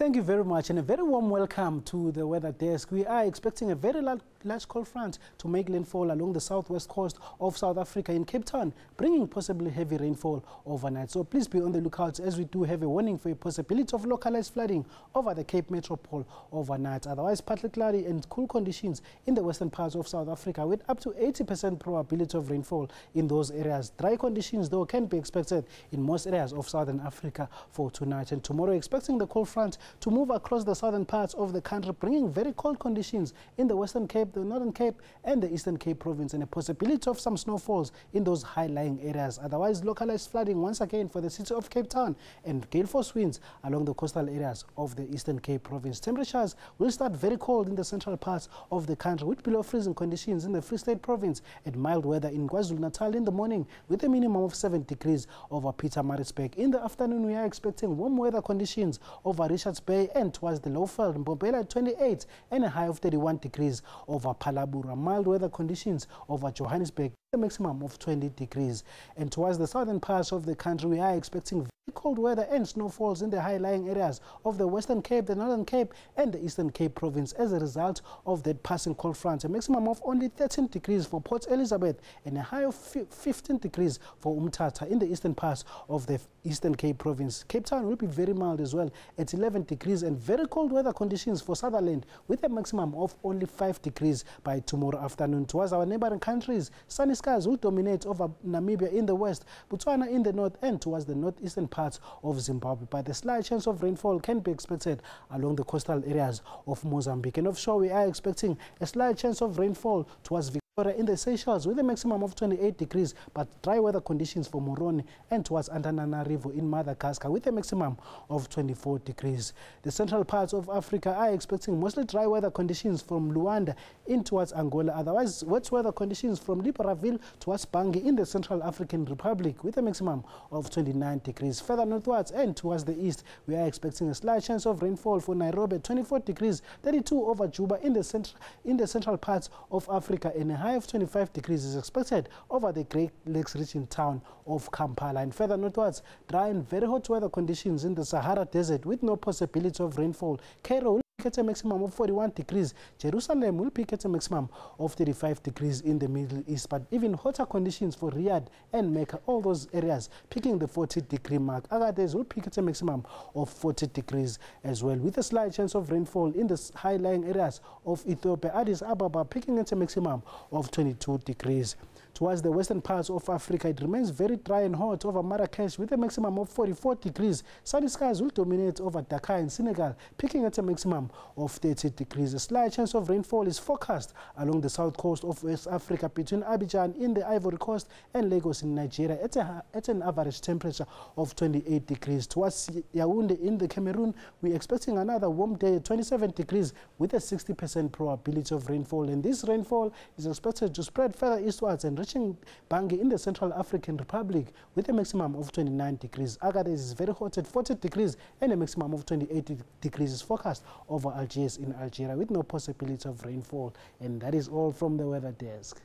Thank you very much and a very warm welcome to the weather desk. We are expecting a very large cold front to make landfall along the southwest coast of South Africa in Cape Town, bringing possibly heavy rainfall overnight. So please be on the lookout as we do have a warning for a possibility of localized flooding over the Cape Metropole overnight. Otherwise, partly cloudy and cool conditions in the western parts of South Africa with up to 80% probability of rainfall in those areas. Dry conditions, though, can be expected in most areas of southern Africa for tonight and tomorrow. Expecting the cold front to move across the southern parts of the country, bringing very cold conditions in the Western Cape, the Northern Cape and the Eastern Cape province, and a possibility of some snowfalls in those high-lying areas. Otherwise, localized flooding once again for the city of Cape Town and gale force winds along the coastal areas of the Eastern Cape province. Temperatures will start very cold in the central parts of the country with below freezing conditions in the Free State province and mild weather in KwaZulu-Natal in the morning with a minimum of 7 degrees over Pietermaritzburg. In the afternoon, we are expecting warm weather conditions over Richards Bay and towards the Lowveld, Mbombela at 28 and a high of 31 degrees over Palabura. Mild weather conditions over Johannesburg, a maximum of 20 degrees. And towards the southern parts of the country, we are expecting very cold weather and snowfalls in the high-lying areas of the Western Cape, the Northern Cape and the Eastern Cape province as a result of that passing cold front. A maximum of only 13 degrees for Port Elizabeth and a high of 15 degrees for Umtata in the eastern parts of the Eastern Cape province. Cape Town will be very mild as well at 11 degrees and very cold weather conditions for Sutherland with a maximum of only 5 degrees by tomorrow afternoon. Towards our neighboring countries, sunny skies will dominate over Namibia in the west, Botswana in the north and towards the northeastern parts of Zimbabwe. But a slight chance of rainfall can be expected along the coastal areas of Mozambique. And offshore, we are expecting a slight chance of rainfall towards Victoria in the Seychelles with a maximum of 28 degrees, but dry weather conditions for Moroni and towards Antananarivo in Madagascar with a maximum of 24 degrees. The central parts of Africa are expecting mostly dry weather conditions from Luanda in towards Angola. Otherwise, wet weather conditions from Libreville towards Bangui in the Central African Republic with a maximum of 29 degrees. Further northwards and towards the east, we are expecting a slight chance of rainfall for Nairobi, 24 degrees, 32 over Juba in the central parts of Africa, and a high of 25 degrees is expected over the Great Lakes region town of Kampala. And further northwards, dry and very hot weather conditions in the Sahara Desert with no possibility of rainfall. Cairo will peak at a maximum of 41 degrees. Jerusalem will peak at a maximum of 35 degrees in the Middle East, but even hotter conditions for Riyadh and Mecca, all those areas peaking the 40-degree mark. Agadez will peak at a maximum of 40 degrees as well, with a slight chance of rainfall in the high-lying areas of Ethiopia. Addis Ababa peaking at a maximum of 22 degrees. Towards the western parts of Africa, it remains very dry and hot over Marrakesh with a maximum of 44 degrees. Sunny skies will dominate over Dakar in Senegal, peaking at a maximum of 30 degrees. A slight chance of rainfall is forecast along the south coast of West Africa between Abidjan in the Ivory Coast and Lagos in Nigeria at an average temperature of 28 degrees. Towards Yaoundé in the Cameroon, we're expecting another warm day at 27 degrees with a 60% probability of rainfall. And this rainfall is expected to spread further eastwards and reaching Bangui in the Central African Republic with a maximum of 29 degrees. Agadez is very hot at 40 degrees and a maximum of 28 degrees is forecast over Algiers in Algeria with no possibility of rainfall. And that is all from the weather desk.